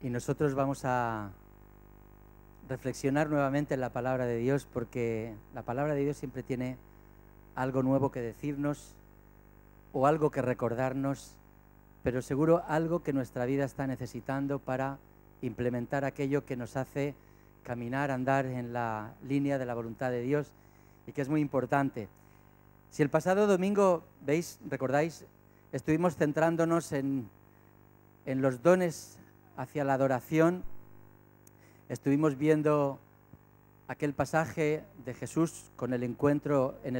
Y nosotros vamos a reflexionar nuevamente en la palabra de Dios, porque la palabra de Dios siempre tiene algo nuevo que decirnos o algo que recordarnos, pero seguro algo que nuestra vida está necesitando para implementar aquello que nos hace caminar, andar en la línea de la voluntad de Dios y que es muy importante. Si el pasado domingo, recordáis, estuvimos centrándonos en los dones hacia la adoración, estuvimos viendo aquel pasaje de Jesús en el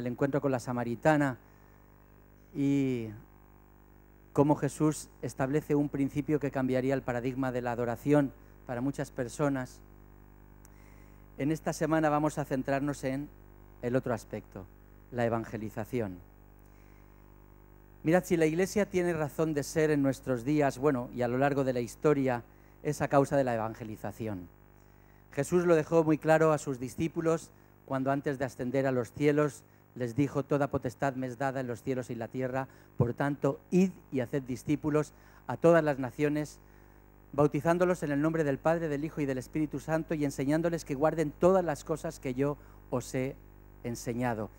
encuentro con la samaritana y cómo Jesús establece un principio que cambiaría el paradigma de la adoración para muchas personas. En esta semana vamos a centrarnos en el otro aspecto, la evangelización. Mirad, si la Iglesia tiene razón de ser en nuestros días, y a lo largo de la historia, es a causa de la evangelización. Jesús lo dejó muy claro a sus discípulos cuando antes de ascender a los cielos les dijo: toda potestad me es dada en los cielos y la tierra, por tanto, id y haced discípulos a todas las naciones, bautizándolos en el nombre del Padre, del Hijo y del Espíritu Santo, y enseñándoles que guarden todas las cosas que yo os he enseñado.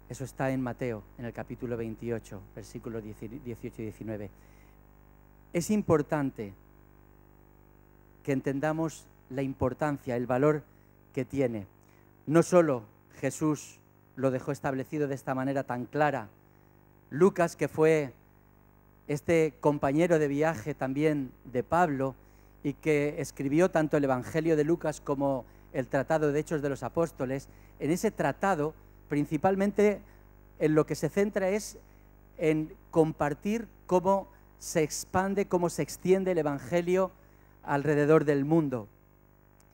Eso está en Mateo, en el capítulo 28, versículos 18 y 19. Es importante que entendamos la importancia, el valor que tiene. No solo Jesús lo dejó establecido de esta manera tan clara. Lucas, que fue este compañero de viaje también de Pablo y que escribió tanto el Evangelio de Lucas como el Tratado de Hechos de los Apóstoles, en ese tratado principalmente en lo que se centra es en compartir cómo se expande, cómo se extiende el Evangelio alrededor del mundo.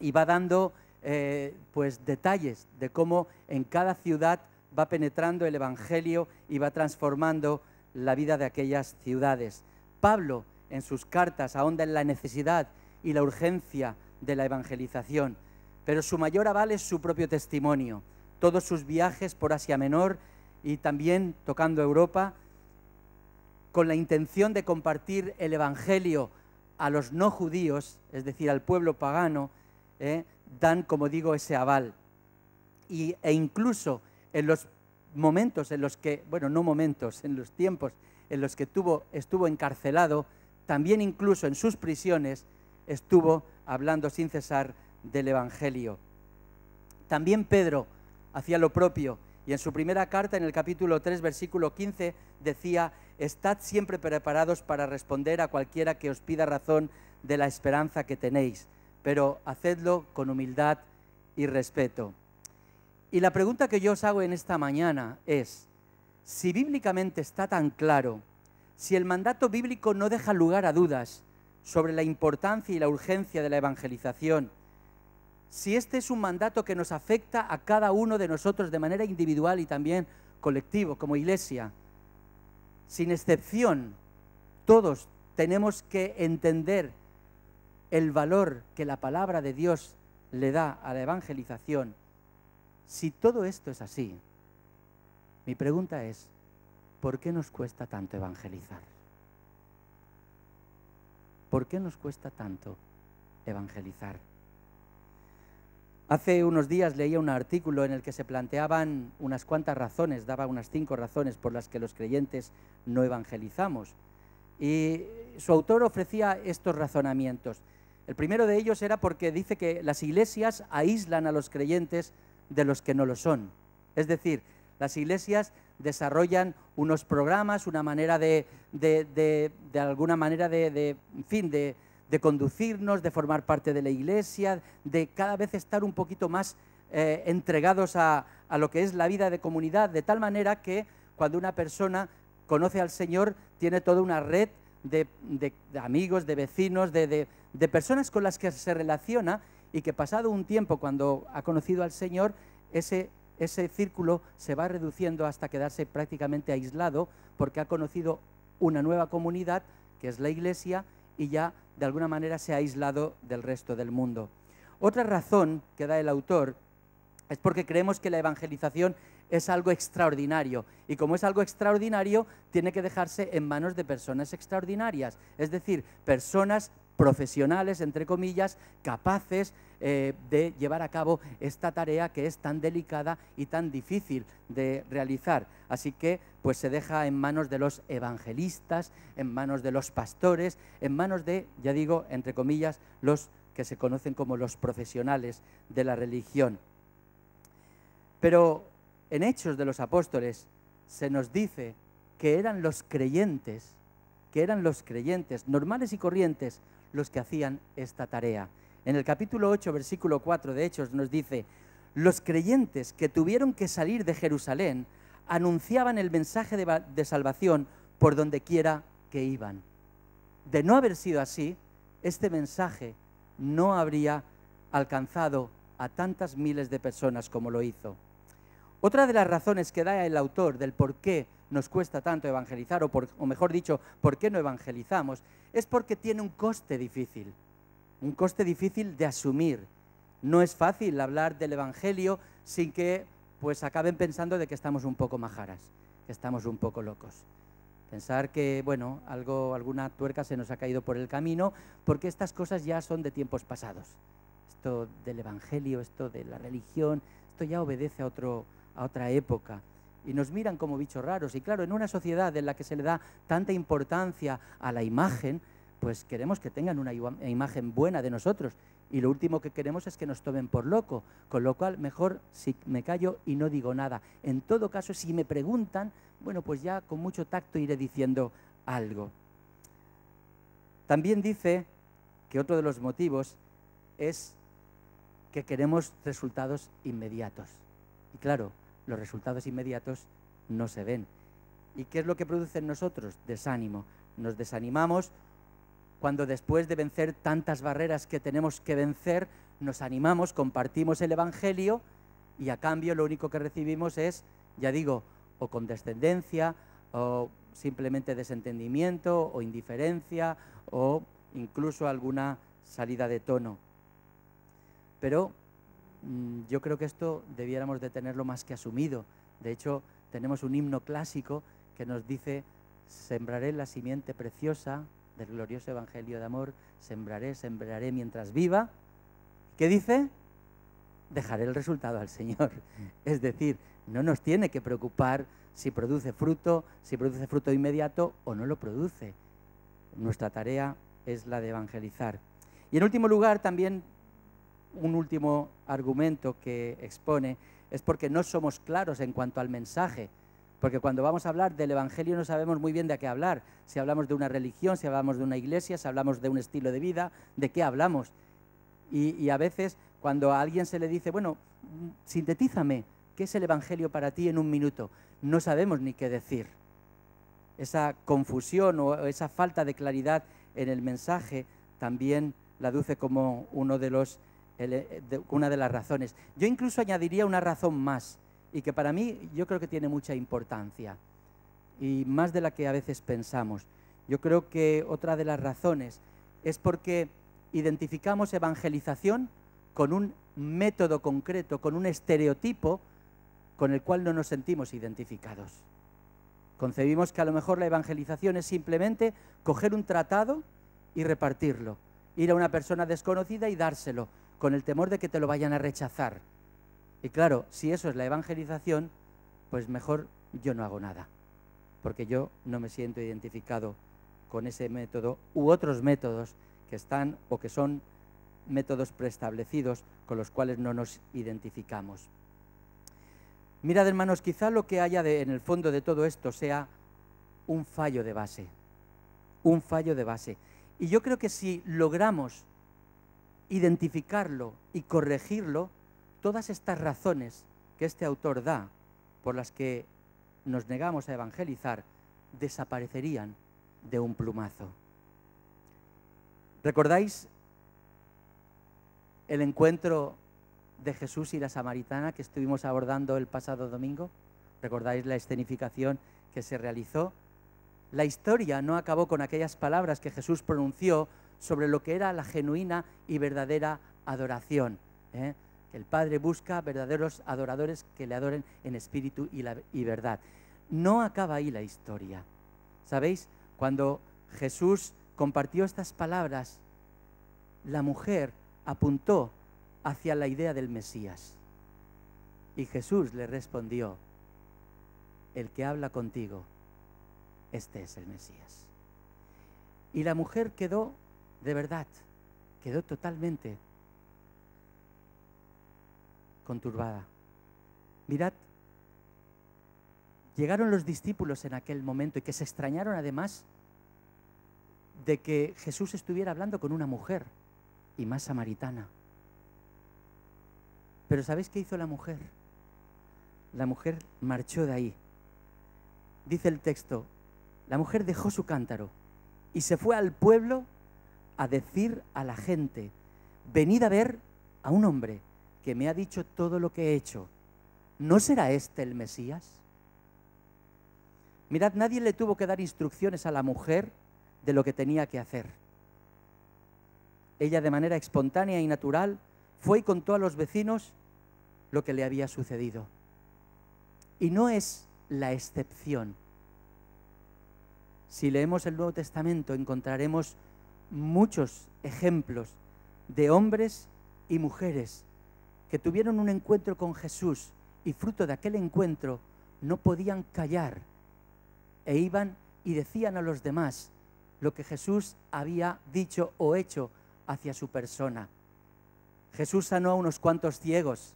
Y va dando detalles de cómo en cada ciudad va penetrando el Evangelio y va transformando la vida de aquellas ciudades. Pablo, en sus cartas, ahonda en la necesidad y la urgencia de la evangelización, pero su mayor aval es su propio testimonio. Todos sus viajes por Asia Menor y también tocando Europa, con la intención de compartir el Evangelio a los no judíos, es decir, al pueblo pagano, dan, como digo, ese aval. E incluso en los momentos en los que, en los tiempos en los que estuvo encarcelado, también incluso en sus prisiones estuvo hablando sin cesar del Evangelio. También Pedro hacía lo propio, y en su primera carta, en el capítulo 3, versículo 15, decía: estad siempre preparados para responder a cualquiera que os pida razón de la esperanza que tenéis, pero hacedlo con humildad y respeto. Y la pregunta que yo os hago en esta mañana es: si bíblicamente está tan claro, si el mandato bíblico no deja lugar a dudas sobre la importancia y la urgencia de la evangelización, si este es un mandato que nos afecta a cada uno de nosotros de manera individual y también colectivo, como iglesia, sin excepción, todos tenemos que entender el valor que la palabra de Dios le da a la evangelización. Si todo esto es así, mi pregunta es: ¿por qué nos cuesta tanto evangelizar? ¿Por qué nos cuesta tanto evangelizar? Hace unos días leía un artículo en el que se planteaban unas cuantas razones, daba unas 5 razones por las que los creyentes no evangelizamos. Y su autor ofrecía estos razonamientos. El primero de ellos era porque dice que las iglesias aíslan a los creyentes de los que no lo son. Es decir, las iglesias desarrollan unos programas, una manera de conducirnos, de formar parte de la iglesia, de cada vez estar un poquito más entregados a lo que es la vida de comunidad, de tal manera que cuando una persona conoce al Señor, tiene toda una red de amigos, de vecinos, de personas con las que se relaciona, y que pasado un tiempo, cuando ha conocido al Señor, ese círculo se va reduciendo hasta quedarse prácticamente aislado, porque ha conocido una nueva comunidad, que es la iglesia, y ya de alguna manera se ha aislado del resto del mundo. Otra razón que da el autor es porque creemos que la evangelización es algo extraordinario, y como es algo extraordinario, tiene que dejarse en manos de personas extraordinarias, es decir, personas profesionales, entre comillas, capaces de llevar a cabo esta tarea que es tan delicada y tan difícil de realizar. Así que pues se deja en manos de los evangelistas, en manos de los pastores, en manos de, ya digo, entre comillas, los que se conocen como los profesionales de la religión. Pero en Hechos de los Apóstoles se nos dice que eran los creyentes, normales y corrientes, los que hacían esta tarea. En el capítulo 8, versículo 4 de Hechos nos dice: los creyentes que tuvieron que salir de Jerusalén anunciaban el mensaje de salvación por donde quiera que iban. De no haber sido así, este mensaje no habría alcanzado a tantas miles de personas como lo hizo. Otra de las razones que da el autor del por qué nos cuesta tanto evangelizar, o mejor dicho, por qué no evangelizamos, es porque tiene un coste difícil de asumir. No es fácil hablar del Evangelio sin que pues acaben pensando de que estamos un poco majaras, que estamos un poco locos. Pensar que, bueno, alguna tuerca se nos ha caído por el camino, porque estas cosas ya son de tiempos pasados. Esto del Evangelio, esto de la religión, esto ya obedece a otra época. Y nos miran como bichos raros. Y claro, en una sociedad en la que se le da tanta importancia a la imagen, pues queremos que tengan una imagen buena de nosotros. Y lo último que queremos es que nos tomen por loco. Con lo cual, mejor si me callo y no digo nada. En todo caso, si me preguntan, bueno, pues ya con mucho tacto iré diciendo algo. También dice que otro de los motivos es que queremos resultados inmediatos. Y claro, los resultados inmediatos no se ven. ¿Y qué es lo que produce en nosotros? Desánimo. Nos desanimamos cuando después de vencer tantas barreras que tenemos que vencer, nos animamos, compartimos el Evangelio y a cambio lo único que recibimos es, ya digo, o condescendencia, o simplemente desentendimiento, o indiferencia, o incluso alguna salida de tono. Pero yo creo que esto debiéramos de tenerlo más que asumido. De hecho, tenemos un himno clásico que nos dice: sembraré la simiente preciosa del glorioso Evangelio de amor, sembraré mientras viva. ¿Qué dice? Dejaré el resultado al Señor. Es decir, no nos tiene que preocupar si produce fruto inmediato o no lo produce. Nuestra tarea es la de evangelizar. Y en último lugar, también un último argumento que expone es porque no somos claros en cuanto al mensaje. Porque cuando vamos a hablar del Evangelio no sabemos muy bien de qué hablar. Si hablamos de una religión, si hablamos de una iglesia, si hablamos de un estilo de vida, ¿de qué hablamos? Y a veces cuando a alguien se le dice, bueno, sintetízame, ¿qué es el Evangelio para ti en un minuto? No sabemos ni qué decir. Esa confusión o esa falta de claridad en el mensaje también la aduce como una de las razones. Yo incluso añadiría una razón más, y que para mí yo creo que tiene mucha importancia, y más de la que a veces pensamos. Yo creo que otra de las razones es porque identificamos evangelización con un método concreto, con un estereotipo con el cual no nos sentimos identificados. Concebimos que a lo mejor la evangelización es simplemente coger un tratado y repartirlo, ir a una persona desconocida y dárselo, con el temor de que te lo vayan a rechazar. Y claro, si eso es la evangelización, pues mejor yo no hago nada, porque yo no me siento identificado con ese método u otros métodos que están o que son métodos preestablecidos con los cuales no nos identificamos. Mirad, hermanos, quizá lo que haya en el fondo de todo esto sea un fallo de base, un fallo de base. Y yo creo que si logramos identificarlo y corregirlo, todas estas razones que este autor da por las que nos negamos a evangelizar desaparecerían de un plumazo. ¿Recordáis el encuentro de Jesús y la samaritana que estuvimos abordando el pasado domingo? ¿Recordáis la escenificación que se realizó? La historia no acabó con aquellas palabras que Jesús pronunció sobre lo que era la genuina y verdadera adoración, que el Padre busca verdaderos adoradores que le adoren en espíritu y verdad. No acaba ahí la historia. ¿Sabéis? Cuando Jesús compartió estas palabras la mujer apuntó hacia la idea del Mesías. Y Jesús le respondió: el que habla contigo, este es el Mesías. Y la mujer quedó, de verdad, quedó totalmente conturbada. Mirad, llegaron los discípulos en aquel momento y que se extrañaron además de que Jesús estuviera hablando con una mujer, y más samaritana. Pero ¿sabéis qué hizo la mujer? La mujer marchó de ahí. Dice el texto, la mujer dejó su cántaro y se fue al pueblo a decir a la gente: venid a ver a un hombre que me ha dicho todo lo que he hecho. ¿No será este el Mesías? Mirad, nadie le tuvo que dar instrucciones a la mujer de lo que tenía que hacer. Ella, de manera espontánea y natural, fue y contó a los vecinos lo que le había sucedido. Y no es la excepción. Si leemos el Nuevo Testamento, encontraremos muchos ejemplos de hombres y mujeres que tuvieron un encuentro con Jesús y fruto de aquel encuentro no podían callar e iban y decían a los demás lo que Jesús había dicho o hecho hacia su persona. Jesús sanó a unos cuantos ciegos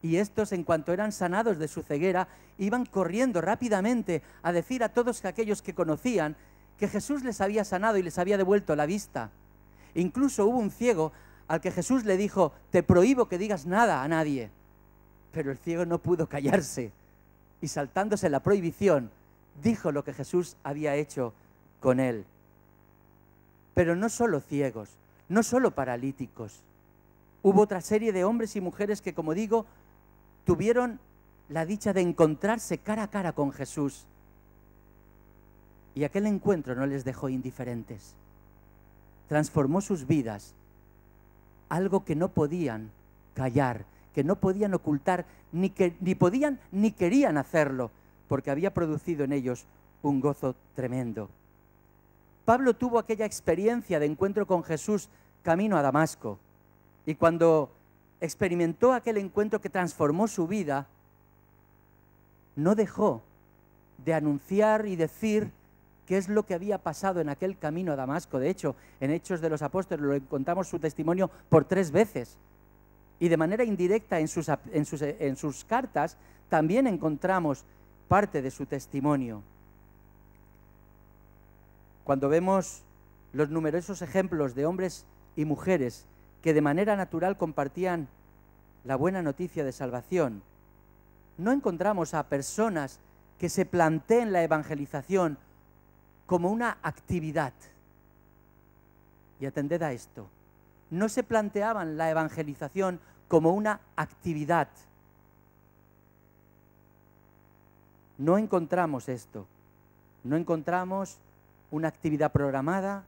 y estos, en cuanto eran sanados de su ceguera, iban corriendo rápidamente a decir a todos aquellos que conocían que Jesús les había sanado y les había devuelto la vista. Incluso hubo un ciego al que Jesús le dijo: te prohíbo que digas nada a nadie. Pero el ciego no pudo callarse y, saltándose la prohibición, dijo lo que Jesús había hecho con él. Pero no solo ciegos, no solo paralíticos. Hubo otra serie de hombres y mujeres que, como digo, tuvieron la dicha de encontrarse cara a cara con Jesús. Y aquel encuentro no les dejó indiferentes. Transformó sus vidas, algo que no podían callar, que no podían ocultar, ni podían ni querían hacerlo, porque había producido en ellos un gozo tremendo. Pablo tuvo aquella experiencia de encuentro con Jesús camino a Damasco, y cuando experimentó aquel encuentro que transformó su vida, no dejó de anunciar y decir qué es lo que había pasado en aquel camino a Damasco. De hecho, en Hechos de los Apóstoles lo encontramos su testimonio por 3 veces. Y de manera indirecta en sus cartas también encontramos parte de su testimonio. Cuando vemos los numerosos ejemplos de hombres y mujeres que de manera natural compartían la buena noticia de salvación, no encontramos a personas que se planteen la evangelización como una actividad. Y atended a esto, no se planteaban la evangelización como una actividad. No encontramos esto, no encontramos una actividad programada,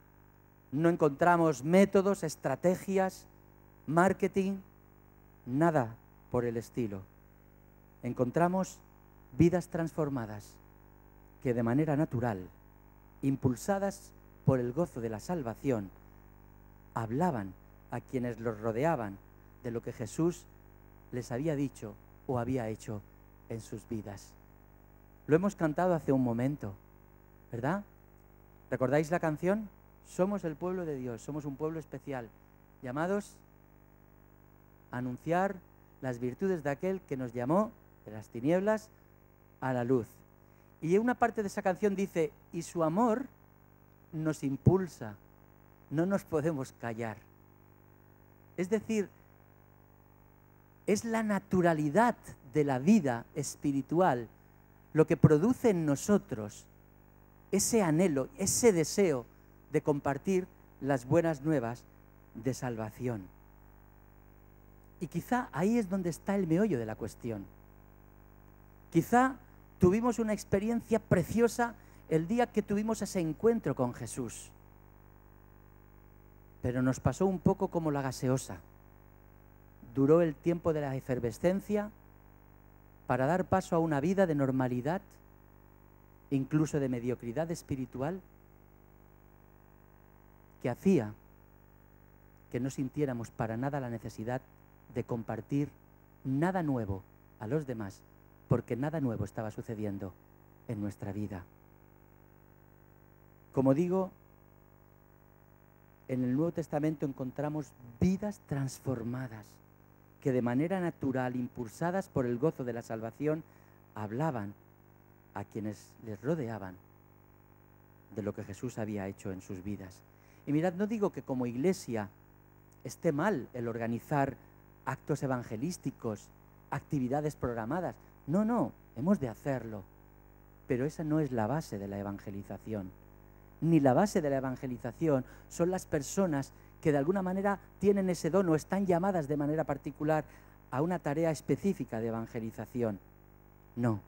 no encontramos métodos, estrategias, marketing, nada por el estilo. Encontramos vidas transformadas que de manera natural, impulsadas por el gozo de la salvación, hablaban a quienes los rodeaban de lo que Jesús les había dicho o había hecho en sus vidas. Lo hemos cantado hace un momento, ¿verdad? ¿Recordáis la canción? Somos el pueblo de Dios, somos un pueblo especial, llamados a anunciar las virtudes de aquel que nos llamó de las tinieblas a la luz. Y una parte de esa canción dice: y su amor nos impulsa, no nos podemos callar. Es decir, es la naturalidad de la vida espiritual lo que produce en nosotros ese anhelo, ese deseo de compartir las buenas nuevas de salvación. Y quizá ahí es donde está el meollo de la cuestión. Quizá tuvimos una experiencia preciosa el día que tuvimos ese encuentro con Jesús, pero nos pasó un poco como la gaseosa. Duró el tiempo de la efervescencia para dar paso a una vida de normalidad, incluso de mediocridad espiritual, que hacía que no sintiéramos para nada la necesidad de compartir nada nuevo a los demás, porque nada nuevo estaba sucediendo en nuestra vida. Como digo, en el Nuevo Testamento encontramos vidas transformadas que de manera natural, impulsadas por el gozo de la salvación, hablaban a quienes les rodeaban de lo que Jesús había hecho en sus vidas. Y mirad, no digo que como iglesia esté mal el organizar actos evangelísticos, actividades programadas. No, no, hemos de hacerlo. Pero esa no es la base de la evangelización. Ni la base de la evangelización son las personas que de alguna manera tienen ese don o están llamadas de manera particular a una tarea específica de evangelización. No.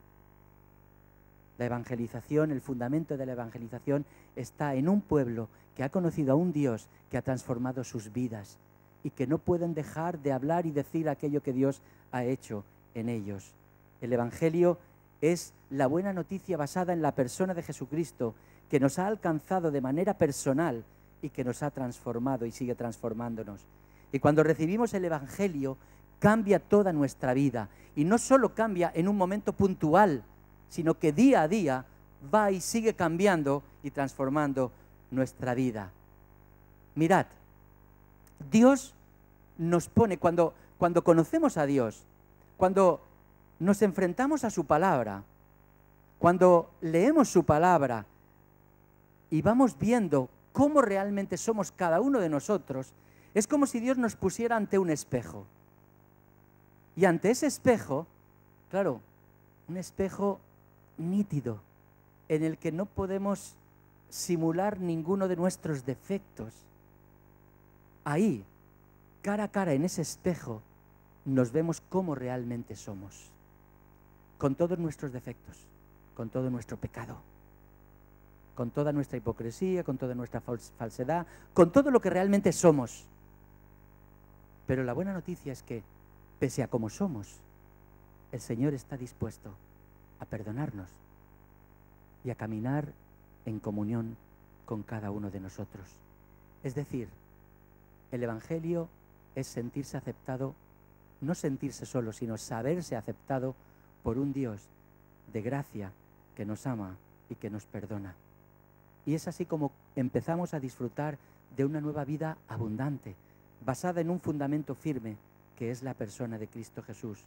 La evangelización, el fundamento de la evangelización está en un pueblo que ha conocido a un Dios que ha transformado sus vidas y que no pueden dejar de hablar y decir aquello que Dios ha hecho en ellos. El Evangelio es la buena noticia basada en la persona de Jesucristo, que nos ha alcanzado de manera personal y que nos ha transformado y sigue transformándonos. Y cuando recibimos el Evangelio, cambia toda nuestra vida. Y no solo cambia en un momento puntual, sino que día a día va y sigue cambiando y transformando nuestra vida. Mirad, Dios nos pone, cuando conocemos a Dios, cuando nos enfrentamos a su palabra, cuando leemos su palabra y vamos viendo cómo realmente somos cada uno de nosotros, es como si Dios nos pusiera ante un espejo. Y ante ese espejo, claro, un espejo nítido, en el que no podemos simular ninguno de nuestros defectos. Ahí, cara a cara en ese espejo, nos vemos cómo realmente somos, con todos nuestros defectos, con todo nuestro pecado, con toda nuestra hipocresía, con toda nuestra falsedad, con todo lo que realmente somos. Pero la buena noticia es que, pese a cómo somos, el Señor está dispuesto a perdonarnos y a caminar en comunión con cada uno de nosotros. Es decir, el Evangelio es sentirse aceptado, no sentirse solo, sino saberse aceptado por un Dios de gracia que nos ama y que nos perdona. Y es así como empezamos a disfrutar de una nueva vida abundante, basada en un fundamento firme, que es la persona de Cristo Jesús,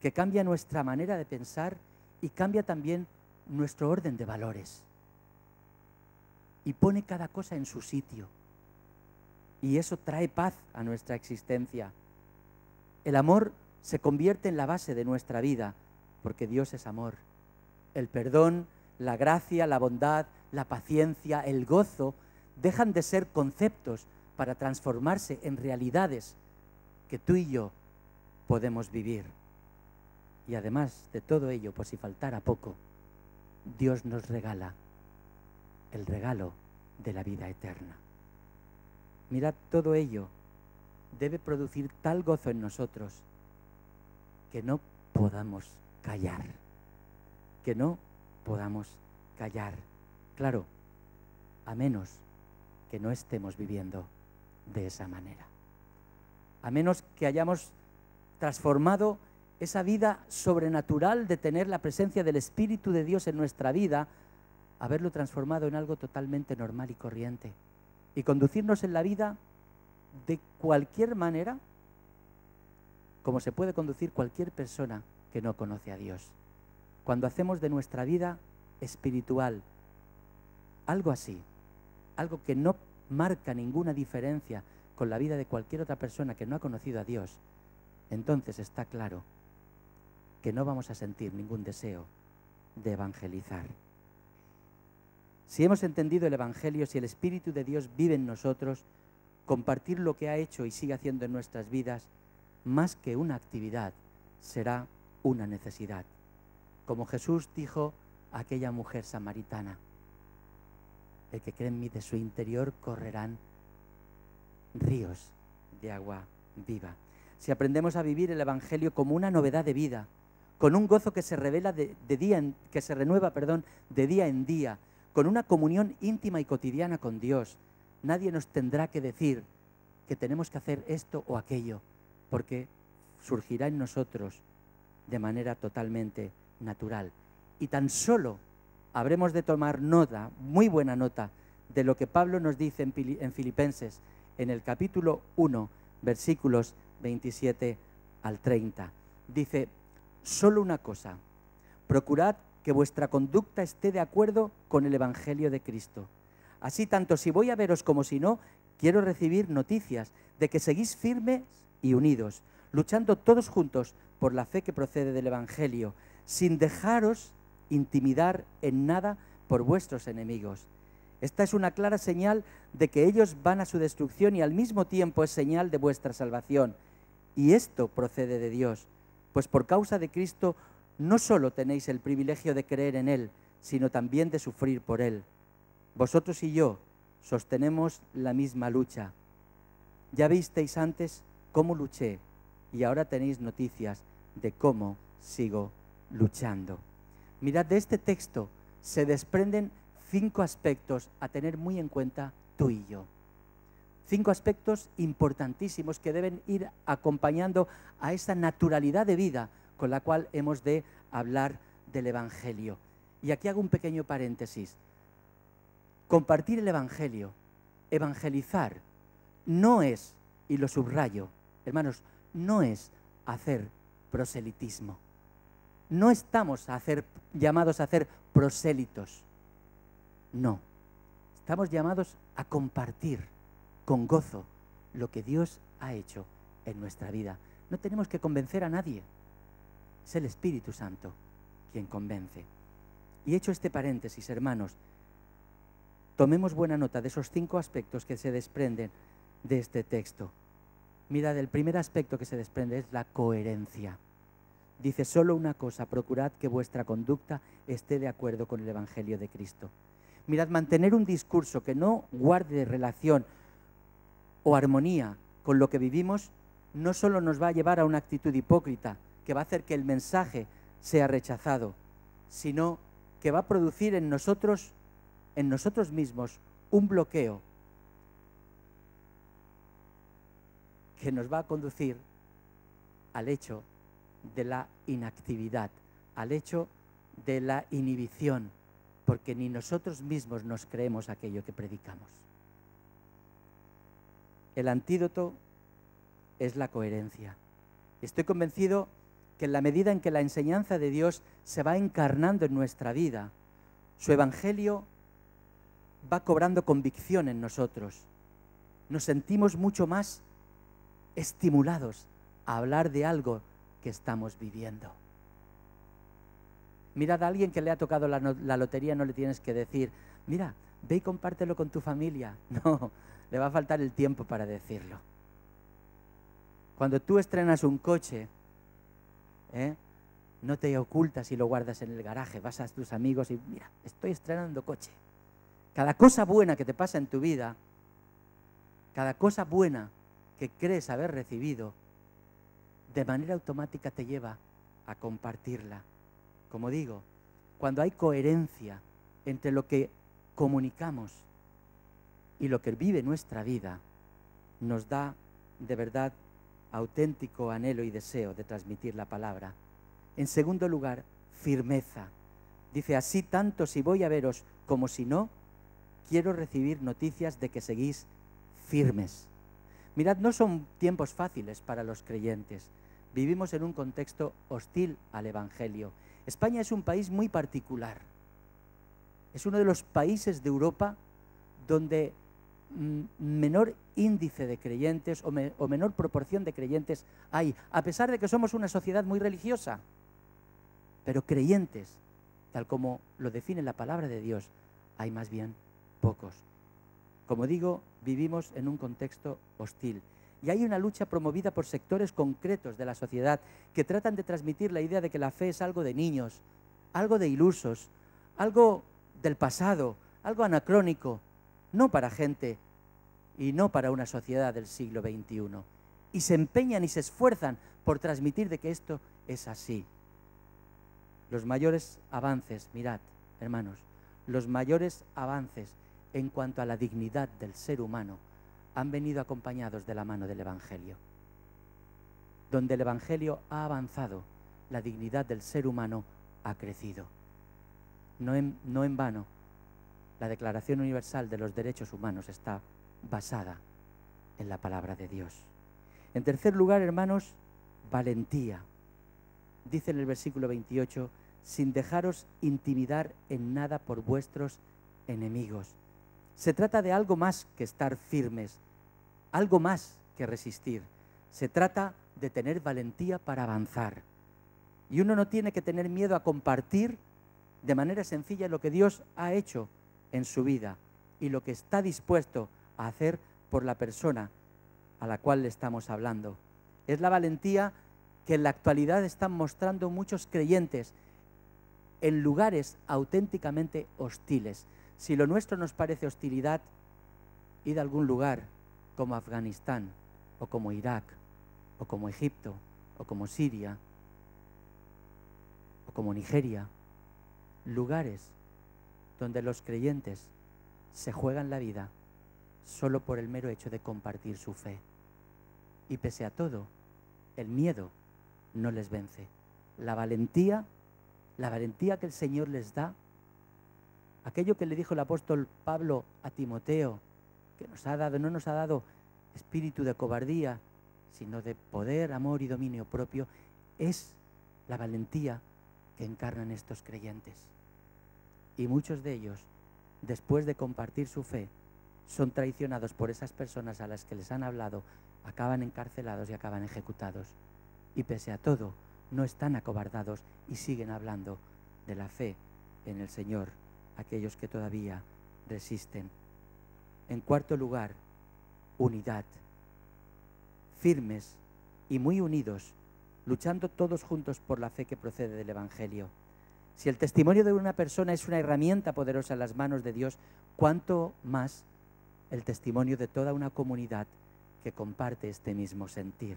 que cambia nuestra manera de pensar y cambia también nuestro orden de valores. Y pone cada cosa en su sitio. Y eso trae paz a nuestra existencia. El amor se convierte en la base de nuestra vida, porque Dios es amor. El perdón, la gracia, la bondad, la paciencia, el gozo, dejan de ser conceptos para transformarse en realidades que tú y yo podemos vivir. Y además de todo ello, por si faltara poco, Dios nos regala el regalo de la vida eterna. Mirad, todo ello debe producir tal gozo en nosotros que no podamos callar, que no podamos callar. Claro, a menos que no estemos viviendo de esa manera. A menos que hayamos transformado esa vida sobrenatural de tener la presencia del Espíritu de Dios en nuestra vida, haberlo transformado en algo totalmente normal y corriente y conducirnos en la vida de cualquier manera como se puede conducir cualquier persona que no conoce a Dios. Cuando hacemos de nuestra vida espiritual algo así, algo que no marca ninguna diferencia con la vida de cualquier otra persona que no ha conocido a Dios, entonces está claro que no vamos a sentir ningún deseo de evangelizar. Si hemos entendido el Evangelio, si el Espíritu de Dios vive en nosotros, compartir lo que ha hecho y sigue haciendo en nuestras vidas, más que una actividad, será una necesidad. Como Jesús dijo a aquella mujer samaritana: el que cree en mí, de su interior correrán ríos de agua viva. Si aprendemos a vivir el Evangelio como una novedad de vida, con un gozo que se revela que se renueva de día en día, con una comunión íntima y cotidiana con Dios, nadie nos tendrá que decir que tenemos que hacer esto o aquello, porque surgirá en nosotros de manera totalmente natural. Y tan solo habremos de tomar nota, muy buena nota, de lo que Pablo nos dice en Filipenses, en el capítulo 1, versículos 27 al 30. Dice: solo una cosa, procurad que vuestra conducta esté de acuerdo con el Evangelio de Cristo. Así, tanto si voy a veros como si no, quiero recibir noticias de que seguís firmes y unidos, luchando todos juntos por la fe que procede del Evangelio, sin dejaros intimidar en nada por vuestros enemigos. Esta es una clara señal de que ellos van a su destrucción y al mismo tiempo es señal de vuestra salvación. Y esto procede de Dios, pues por causa de Cristo no solo tenéis el privilegio de creer en Él, sino también de sufrir por Él. Vosotros y yo sostenemos la misma lucha. Ya visteis antes cómo luché y ahora tenéis noticias de cómo sigo luchando. Mirad, de este texto se desprenden 5 aspectos a tener muy en cuenta tú y yo. 5 aspectos importantísimos que deben ir acompañando a esa naturalidad de vida con la cual hemos de hablar del Evangelio. Y aquí hago un pequeño paréntesis. Compartir el Evangelio, evangelizar, no es, y lo subrayo, hermanos, no es hacer proselitismo. No estamos llamados a hacer prosélitos. No, estamos llamados a compartir con gozo lo que Dios ha hecho en nuestra vida. No tenemos que convencer a nadie. Es el Espíritu Santo quien convence. Y hecho este paréntesis, hermanos, tomemos buena nota de esos 5 aspectos que se desprenden de este texto. Mirad, el primer aspecto que se desprende es la coherencia. Dice: solo una cosa, procurad que vuestra conducta esté de acuerdo con el Evangelio de Cristo. Mirad, mantener un discurso que no guarde relación o armonía con lo que vivimos no solo nos va a llevar a una actitud hipócrita que va a hacer que el mensaje sea rechazado, sino que va a producir en nosotros mismos un bloqueo que nos va a conducir al hecho de la inactividad, al hecho de la inhibición, porque ni nosotros mismos nos creemos aquello que predicamos. El antídoto es la coherencia. Estoy convencido que en la medida en que la enseñanza de Dios se va encarnando en nuestra vida, su Evangelio va cobrando convicción en nosotros. Nos sentimos mucho más estimulados a hablar de algo que estamos viviendo. Mirad, a alguien que le ha tocado la lotería no le tienes que decir: mira, ve y compártelo con tu familia. No, le va a faltar el tiempo para decirlo. Cuando tú estrenas un coche, no te ocultas y lo guardas en el garaje, vas a tus amigos y: mira, estoy estrenando coche. Cada cosa buena que te pasa en tu vida, cada cosa buena que crees haber recibido, de manera automática te lleva a compartirla. Como digo, cuando hay coherencia entre lo que comunicamos y lo que vive nuestra vida, nos da de verdad auténtico anhelo y deseo de transmitir la palabra. En segundo lugar, firmeza. Dice: así, tanto si voy a veros como si no, quiero recibir noticias de que seguís firmes. Mirad, no son tiempos fáciles para los creyentes. Vivimos en un contexto hostil al Evangelio. España es un país muy particular. Es uno de los países de Europa donde menor índice de creyentes o menor proporción de creyentes hay, a pesar de que somos una sociedad muy religiosa. Pero creyentes, tal como lo define la palabra de Dios, hay más bien pocos. Como digo, vivimos en un contexto hostil. Y hay una lucha promovida por sectores concretos de la sociedad que tratan de transmitir la idea de que la fe es algo de niños, algo de ilusos, algo del pasado, algo anacrónico, no para gente y no para una sociedad del siglo XXI. Y se empeñan y se esfuerzan por transmitir de que esto es así. Los mayores avances, mirad, hermanos, los mayores avances en cuanto a la dignidad del ser humano han venido acompañados de la mano del Evangelio. Donde el Evangelio ha avanzado, la dignidad del ser humano ha crecido. No en vano, la Declaración Universal de los Derechos Humanos está basada en la palabra de Dios. En tercer lugar, hermanos, valentía. Dice en el versículo 28, sin dejaros intimidar en nada por vuestros enemigos. Se trata de algo más que estar firmes, algo más que resistir. Se trata de tener valentía para avanzar. Y uno no tiene que tener miedo a compartir de manera sencilla lo que Dios ha hecho en su vida y lo que está dispuesto a hacer por la persona a la cual le estamos hablando. Es la valentía que en la actualidad están mostrando muchos creyentes en lugares auténticamente hostiles. Si lo nuestro nos parece hostilidad, id a algún lugar como Afganistán, o como Irak, o como Egipto, o como Siria, o como Nigeria, lugares donde los creyentes se juegan la vida solo por el mero hecho de compartir su fe. Y pese a todo, el miedo no les vence. La valentía que el Señor les da, aquello que le dijo el apóstol Pablo a Timoteo, que no nos ha dado espíritu de cobardía, sino de poder, amor y dominio propio, es la valentía que encarnan estos creyentes. Y muchos de ellos, después de compartir su fe, son traicionados por esas personas a las que les han hablado, acaban encarcelados y acaban ejecutados. Y pese a todo, no están acobardados y siguen hablando de la fe en el Señor, aquellos que todavía resisten. En cuarto lugar, unidad. Firmes y muy unidos, luchando todos juntos por la fe que procede del Evangelio. Si el testimonio de una persona es una herramienta poderosa en las manos de Dios, ¿cuánto más el testimonio de toda una comunidad que comparte este mismo sentir?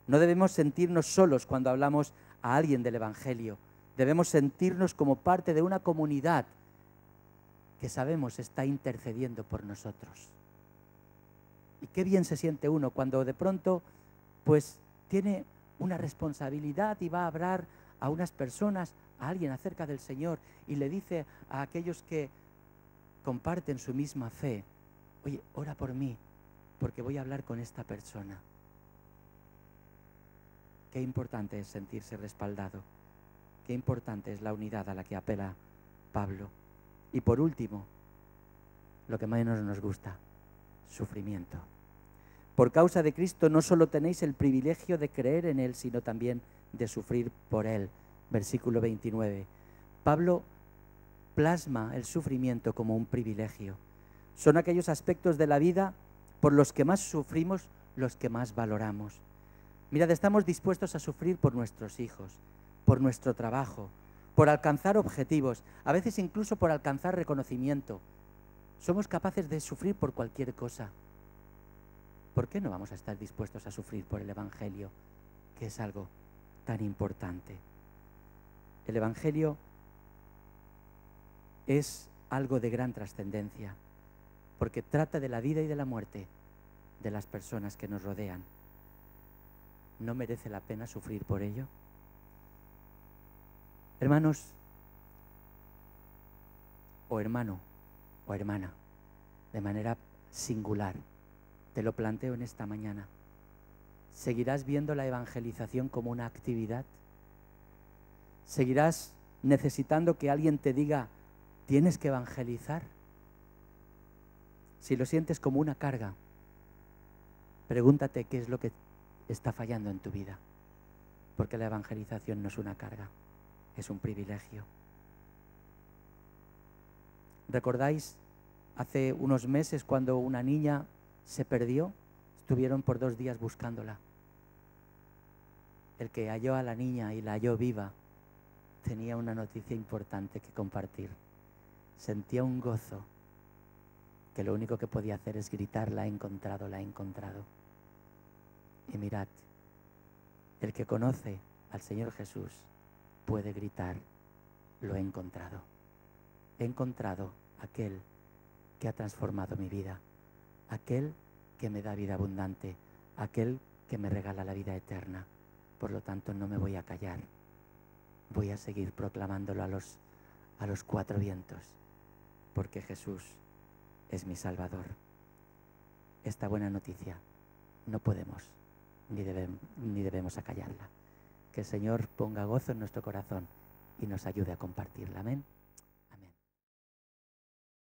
No debemos sentirnos solos cuando hablamos a alguien del Evangelio. Debemos sentirnos como parte de una comunidad que sabemos está intercediendo por nosotros. Y qué bien se siente uno cuando de pronto pues tiene una responsabilidad y va a hablar a unas personas, a alguien acerca del Señor, y le dice a aquellos que comparten su misma fe: oye, ora por mí, porque voy a hablar con esta persona. Qué importante es sentirse respaldado. Qué importante es la unidad a la que apela Pablo. Y por último, lo que menos nos gusta, sufrimiento. Por causa de Cristo no solo tenéis el privilegio de creer en Él, sino también de sufrir por Él. Versículo 29. Pablo plasma el sufrimiento como un privilegio. Son aquellos aspectos de la vida por los que más sufrimos, los que más valoramos. Mirad, estamos dispuestos a sufrir por nuestros hijos, por nuestro trabajo, por alcanzar objetivos, a veces incluso por alcanzar reconocimiento. Somos capaces de sufrir por cualquier cosa. ¿Por qué no vamos a estar dispuestos a sufrir por el Evangelio, que es algo tan importante? El Evangelio es algo de gran trascendencia, porque trata de la vida y de la muerte de las personas que nos rodean. ¿No merece la pena sufrir por ello? Hermanos, o hermano, o hermana, de manera singular, te lo planteo en esta mañana. ¿Seguirás viendo la evangelización como una actividad? ¿Seguirás necesitando que alguien te diga, tienes que evangelizar? Si lo sientes como una carga, pregúntate qué es lo que está fallando en tu vida, porque la evangelización no es una carga, es un privilegio. ¿Recordáis hace unos meses cuando una niña se perdió? Estuvieron por 2 días buscándola. El que halló a la niña y la halló viva tenía una noticia importante que compartir. Sentía un gozo que lo único que podía hacer es gritar: la he encontrado, la he encontrado. Y mirad, el que conoce al Señor Jesús puede gritar: lo he encontrado. He encontrado aquel que ha transformado mi vida, aquel que me da vida abundante, aquel que me regala la vida eterna. Por lo tanto, no me voy a callar. Voy a seguir proclamándolo a los cuatro vientos, porque Jesús es mi Salvador. Esta buena noticia no podemos ni debemos acallarla. Que el Señor ponga gozo en nuestro corazón y nos ayude a compartirla. Amén.